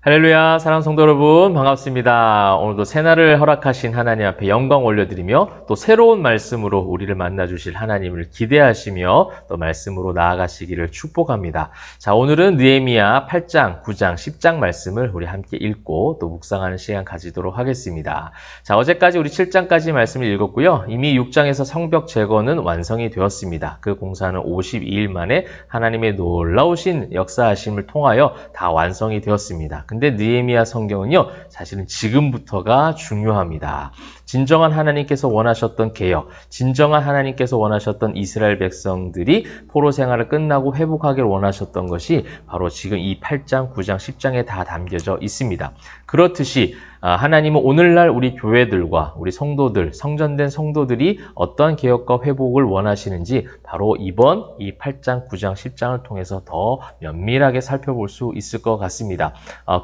할렐루야, 사랑하는 성도 여러분, 반갑습니다. 오늘도 새날을 허락하신 하나님 앞에 영광 올려드리며 또 새로운 말씀으로 우리를 만나주실 하나님을 기대하시며 또 말씀으로 나아가시기를 축복합니다. 자, 오늘은 느헤미야 8장, 9장, 10장 말씀을 우리 함께 읽고 또 묵상하는 시간 가지도록 하겠습니다. 자, 어제까지 우리 7장까지 말씀을 읽었고요. 이미 6장에서 성벽 재건은 완성이 되었습니다. 그 공사는 52일 만에 하나님의 놀라우신 역사하심을 통하여 다 완성이 되었습니다. 근데 느헤미야 성경은요, 사실은 지금부터가 중요합니다. 진정한 하나님께서 원하셨던 개혁, 진정한 하나님께서 원하셨던 이스라엘 백성들이 포로 생활을 끝나고 회복하기를 원하셨던 것이 바로 지금 이 8장, 9장, 10장에 다 담겨져 있습니다. 그렇듯이 하나님은 오늘날 우리 교회들과 우리 성도들, 성전된 성도들이 어떠한 개혁과 회복을 원하시는지 바로 이번 이 8장, 9장, 10장을 통해서 더 면밀하게 살펴볼 수 있을 것 같습니다.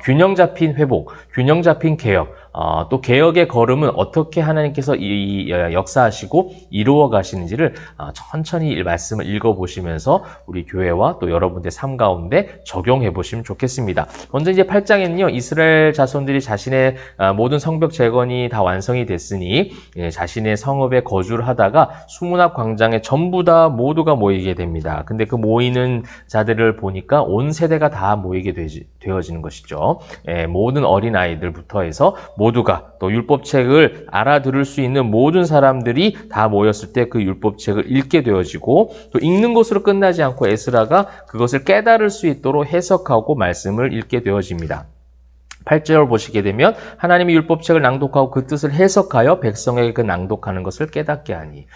균형 잡힌 회복, 균형 잡힌 개혁, 또 개혁의 걸음은 어떻게 하나님께서 역사하시고 이루어 가시는지를 천천히 이 말씀을 읽어보시면서 우리 교회와 또 여러분들의 삶 가운데 적용해 보시면 좋겠습니다. 먼저 이제 8장에는요, 이스라엘 자손들이 자신의 모든 성벽 재건이 다 완성이 됐으니 자신의 성읍에 거주를 하다가 수문학 광장에 전부 다 모두가 모이게 됩니다. 근데 그 모이는 자들을 보니까 온 세대가 다 모이게 되어지는 것이죠. 모든 어린아이들부터 해서 모두가 또 율법책을 알아들을 수 있는 모든 사람들이 다 모였을 때 그 율법책을 읽게 되어지고, 또 읽는 것으로 끝나지 않고 에스라가 그것을 깨달을 수 있도록 해석하고 말씀을 읽게 되어집니다. 8절 보시게 되면 하나님의 율법책을 낭독하고 그 뜻을 해석하여 백성에게 그 낭독하는 것을 깨닫게 하니,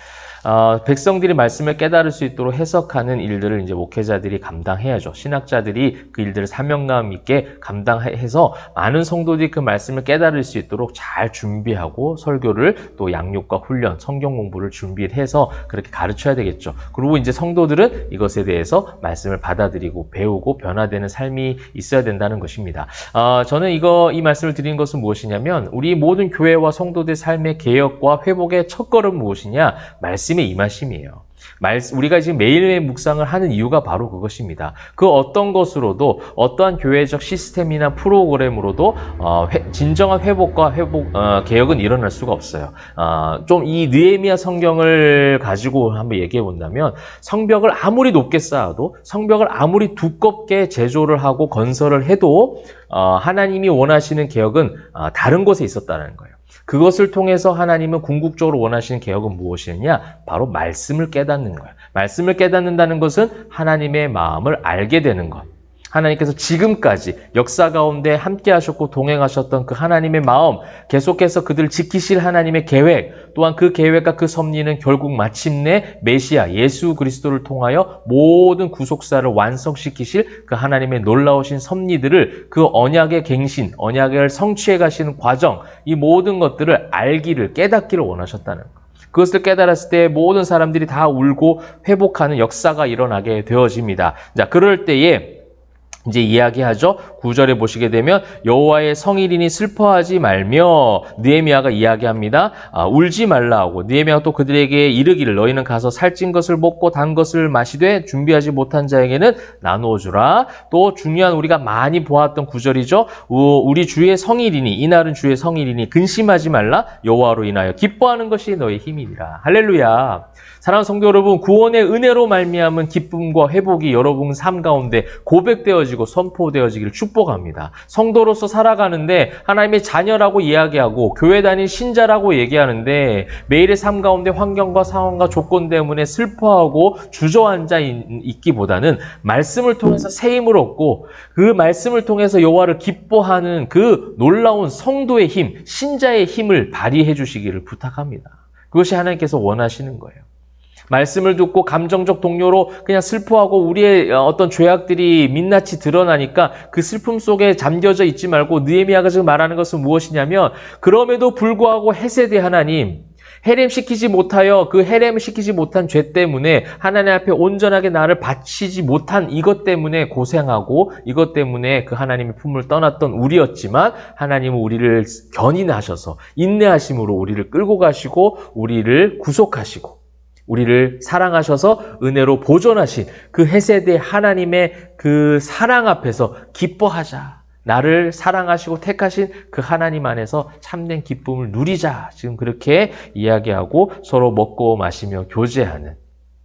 백성들이 말씀을 깨달을 수 있도록 해석하는 일들을 이제 목회자들이 감당해야죠. 신학자들이 그 일들을 사명감 있게 감당해서 많은 성도들이 그 말씀을 깨달을 수 있도록 잘 준비하고 설교를 또 양육과 훈련, 성경 공부를 준비해서 그렇게 가르쳐야 되겠죠. 그리고 이제 성도들은 이것에 대해서 말씀을 받아들이고 배우고 변화되는 삶이 있어야 된다는 것입니다. 저는 이 말씀을 드리는 것은 무엇이냐면, 우리 모든 교회와 성도들의 삶의 개혁과 회복의 첫걸음 무엇이냐? 말씀의 임하심이에요. 우리가 지금 매일매일 묵상을 하는 이유가 바로 그것입니다. 그 어떤 것으로도, 어떠한 교회적 시스템이나 프로그램으로도 진정한 회복과 개혁은 일어날 수가 없어요. 좀 이 느헤미야 성경을 가지고 한번 얘기해 본다면, 성벽을 아무리 높게 쌓아도, 성벽을 아무리 두껍게 제조를 하고 건설을 해도 하나님이 원하시는 개혁은 다른 곳에 있었다는 거예요. 그것을 통해서 하나님은 궁극적으로 원하시는 개혁은 무엇이냐? 바로 말씀을 깨닫는 거예요. 말씀을 깨닫는다는 것은 하나님의 마음을 알게 되는 것. 하나님께서 지금까지 역사 가운데 함께 하셨고 동행하셨던 그 하나님의 마음, 계속해서 그들을 지키실 하나님의 계획, 또한 그 계획과 그 섭리는 결국 마침내 메시아 예수 그리스도를 통하여 모든 구속사를 완성시키실 그 하나님의 놀라우신 섭리들을, 그 언약의 갱신, 언약을 성취해 가시는 과정, 이 모든 것들을 알기를, 깨닫기를 원하셨다는 것. 그것을 깨달았을 때 모든 사람들이 다 울고 회복하는 역사가 일어나게 되어집니다. 자, 그럴 때에 이제 이야기하죠. 9절에 보시게 되면 여호와의 성일이니 슬퍼하지 말며, 느헤미야가 이야기합니다. 울지 말라 하고, 느헤미야가 또 그들에게 이르기를 너희는 가서 살찐 것을 먹고 단 것을 마시되 준비하지 못한 자에게는 나누어 주라. 또 중요한 우리가 많이 보았던 9절이죠. 우리 주의 성일이니, 이날은 주의 성일이니 근심하지 말라. 여호와로 인하여 기뻐하는 것이 너의 힘이니라. 할렐루야. 사랑하는 성도 여러분, 구원의 은혜로 말미암은 기쁨과 회복이 여러분 삶 가운데 고백되어지고 선포되어지기를 축복합니다. 성도로서 살아가는데 하나님의 자녀라고 이야기하고 교회 다닌 신자라고 얘기하는데 매일의 삶 가운데 환경과 상황과 조건 때문에 슬퍼하고 주저앉아 있기보다는 말씀을 통해서 새 힘을 얻고 그 말씀을 통해서 여호와를 기뻐하는 그 놀라운 성도의 힘, 신자의 힘을 발휘해 주시기를 부탁합니다. 그것이 하나님께서 원하시는 거예요. 말씀을 듣고 감정적 동요로 그냥 슬퍼하고 우리의 어떤 죄악들이 민낯이 드러나니까 그 슬픔 속에 잠겨져 있지 말고, 느헤미야가 지금 말하는 것은 무엇이냐면, 그럼에도 불구하고 헤세드 하나님, 해렘시키지 못하여 그 해렘시키지 못한 죄 때문에 하나님 앞에 온전하게 나를 바치지 못한 이것 때문에 고생하고, 이것 때문에 그 하나님의 품을 떠났던 우리였지만, 하나님은 우리를 견인하셔서 인내하심으로 우리를 끌고 가시고 우리를 구속하시고 우리를 사랑하셔서 은혜로 보존하신 그 헤세드 하나님의 그 사랑 앞에서 기뻐하자. 나를 사랑하시고 택하신 그 하나님 안에서 참된 기쁨을 누리자. 지금 그렇게 이야기하고 서로 먹고 마시며 교제하는,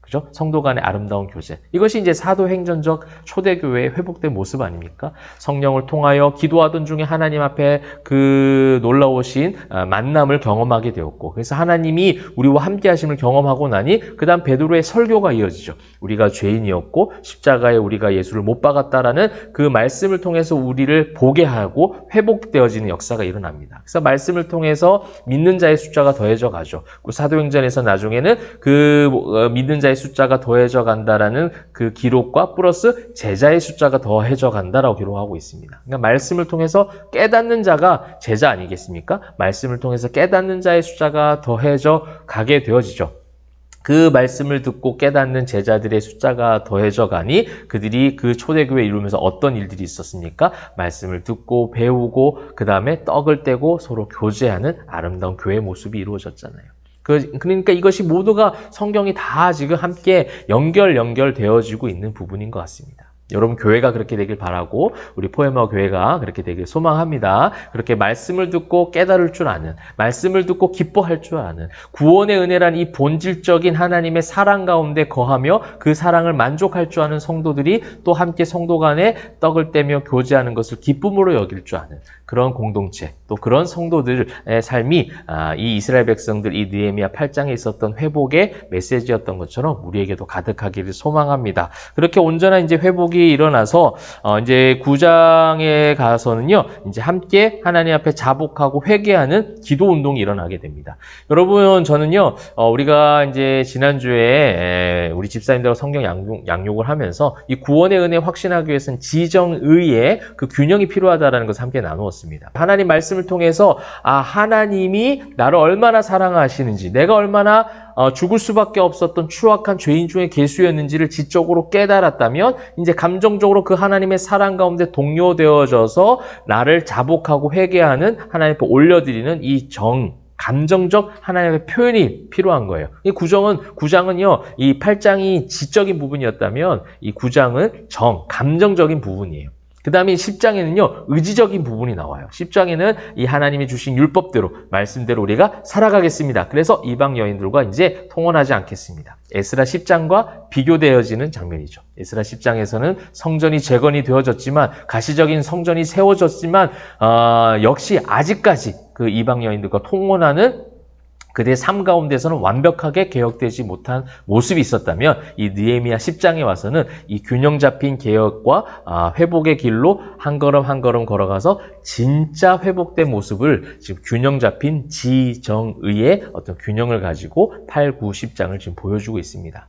그죠? 성도 간의 아름다운 교제. 이것이 이제 사도행전적 초대교회의 회복된 모습 아닙니까? 성령을 통하여 기도하던 중에 하나님 앞에 그 놀라우신 만남을 경험하게 되었고, 그래서 하나님이 우리와 함께 하심을 경험하고 나니 그 다음 베드로의 설교가 이어지죠. 우리가 죄인이었고 십자가에 우리가 예수를 못 박았다라는 그 말씀을 통해서 우리를 보게 하고 회복되어지는 역사가 일어납니다. 그래서 말씀을 통해서 믿는 자의 숫자가 더해져 가죠. 그 사도행전에서 나중에는 그 믿는 자의 숫자가 더해져 간다라는 그 기록과 플러스 제자의 숫자가 더해져 간다라고 기록하고 있습니다. 그러니까 말씀을 통해서 깨닫는 자가 제자 아니겠습니까? 말씀을 통해서 깨닫는 자의 숫자가 더해져 가게 되어지죠. 그 말씀을 듣고 깨닫는 제자들의 숫자가 더해져 가니 그들이 그 초대교회에 이루면서 어떤 일들이 있었습니까? 말씀을 듣고 배우고 그 다음에 떡을 떼고 서로 교제하는 아름다운 교회 모습이 이루어졌잖아요. 그러니까 이것이 모두가 성경이 다 지금 함께 연결되어지고 있는 부분인 것 같습니다. 여러분 교회가 그렇게 되길 바라고 우리 포에마 교회가 그렇게 되길 소망합니다. 그렇게 말씀을 듣고 깨달을 줄 아는, 말씀을 듣고 기뻐할 줄 아는 구원의 은혜란 이 본질적인 하나님의 사랑 가운데 거하며 그 사랑을 만족할 줄 아는 성도들이 또 함께 성도 간에 떡을 떼며 교제하는 것을 기쁨으로 여길 줄 아는 그런 공동체, 또 그런 성도들의 삶이 이 이스라엘 백성들 이 느헤미야 8장에 있었던 회복의 메시지였던 것처럼 우리에게도 가득하기를 소망합니다. 그렇게 온전한 이제 회복이 일어나서 이제 9장에 가서는요, 이제 함께 하나님 앞에 자복하고 회개하는 기도 운동이 일어나게 됩니다. 여러분, 저는요, 우리가 이제 지난주에 우리 집사님들하고 성경 양육을 하면서 이 구원의 은혜 확신하기 위해서는 지정의의 그 균형이 필요하다라는 것을 함께 나누었습니다. 하나님 말씀을 통해서 하나님이 나를 얼마나 사랑하시는지, 내가 얼마나 죽을 수밖에 없었던 추악한 죄인 중에 계수였는지를 지적으로 깨달았다면 이제 감정적으로 그 하나님의 사랑 가운데 동요되어져서 나를 자복하고 회개하는 하나님 앞에 올려드리는 이 감정적 하나님의 표현이 필요한 거예요. 이 9장은요, 이 8장이 지적인 부분이었다면 이 9장은 감정적인 부분이에요. 그 다음에 10장에는요, 의지적인 부분이 나와요. 10장에는 이 하나님이 주신 율법대로, 말씀대로 우리가 살아가겠습니다. 그래서 이방 여인들과 이제 통혼하지 않겠습니다. 에스라 10장과 비교되어지는 장면이죠. 에스라 10장에서는 성전이 재건이 되어졌지만, 가시적인 성전이 세워졌지만, 역시 아직까지 그 이방 여인들과 통혼하는 그들의 삶 가운데서는 완벽하게 개혁되지 못한 모습이 있었다면 이 느헤미야 10장에 와서는 이 균형 잡힌 개혁과 회복의 길로 한 걸음 한 걸음 걸어가서 진짜 회복된 모습을 지금 균형 잡힌 지정의의 어떤 균형을 가지고 8, 9, 10장을 지금 보여주고 있습니다.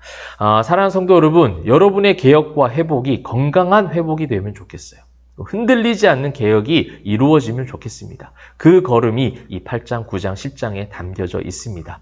사랑하는 성도 여러분, 여러분의 개혁과 회복이 건강한 회복이 되면 좋겠어요. 흔들리지 않는 개혁이 이루어지면 좋겠습니다. 그 걸음이 이 8장, 9장, 10장에 담겨져 있습니다.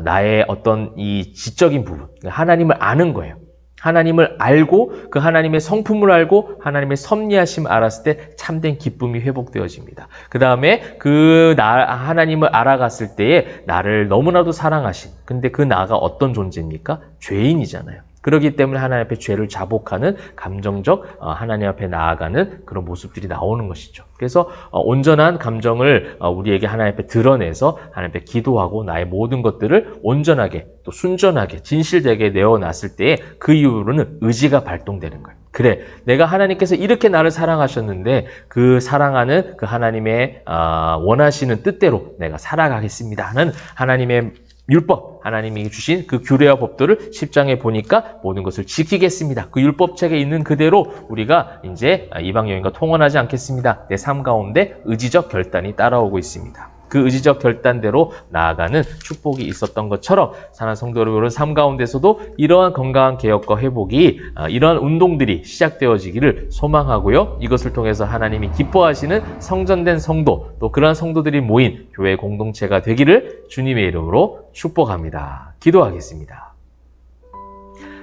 나의 어떤 이 지적인 부분, 하나님을 아는 거예요. 하나님을 알고 그 하나님의 성품을 알고 하나님의 섭리하심을 알았을 때 참된 기쁨이 회복되어집니다. 그 다음에 하나님을 알아갔을 때에 나를 너무나도 사랑하신, 근데 그 나가 어떤 존재입니까? 죄인이잖아요. 그렇기 때문에 하나님 앞에 죄를 자복하는 감정적 하나님 앞에 나아가는 그런 모습들이 나오는 것이죠. 그래서 온전한 감정을 우리에게 하나님 앞에 드러내서 하나님 앞에 기도하고 나의 모든 것들을 온전하게 또 순전하게 진실되게 내어놨을 때에 그 이후로는 의지가 발동되는 거예요. 그래, 내가 하나님께서 이렇게 나를 사랑하셨는데 그 사랑하는 그 하나님의 원하시는 뜻대로 내가 살아가겠습니다 하는 하나님의 율법, 하나님이 주신 그 규례와 법도를 10장에 보니까 모든 것을 지키겠습니다. 그 율법책에 있는 그대로 우리가 이제 이방 여인과 통혼하지 않겠습니다. 내 삶 가운데 의지적 결단이 따라오고 있습니다. 그 의지적 결단대로 나아가는 축복이 있었던 것처럼 사랑하는 성도 여러분, 삶 가운데서도 이러한 건강한 개혁과 회복이 이러한 운동들이 시작되어지기를 소망하고요. 이것을 통해서 하나님이 기뻐하시는 성전된 성도, 또 그러한 성도들이 모인 교회 공동체가 되기를 주님의 이름으로 축복합니다. 기도하겠습니다.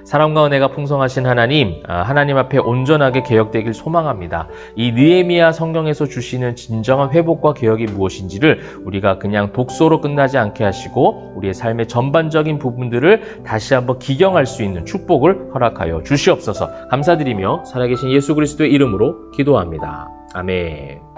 사랑과 은혜가 풍성하신 하나님, 하나님 앞에 온전하게 개혁되길 소망합니다. 이 느헤미야 성경에서 주시는 진정한 회복과 개혁이 무엇인지를 우리가 그냥 독서로 끝나지 않게 하시고 우리의 삶의 전반적인 부분들을 다시 한번 기경할 수 있는 축복을 허락하여 주시옵소서. 감사드리며 살아계신 예수 그리스도의 이름으로 기도합니다. 아멘.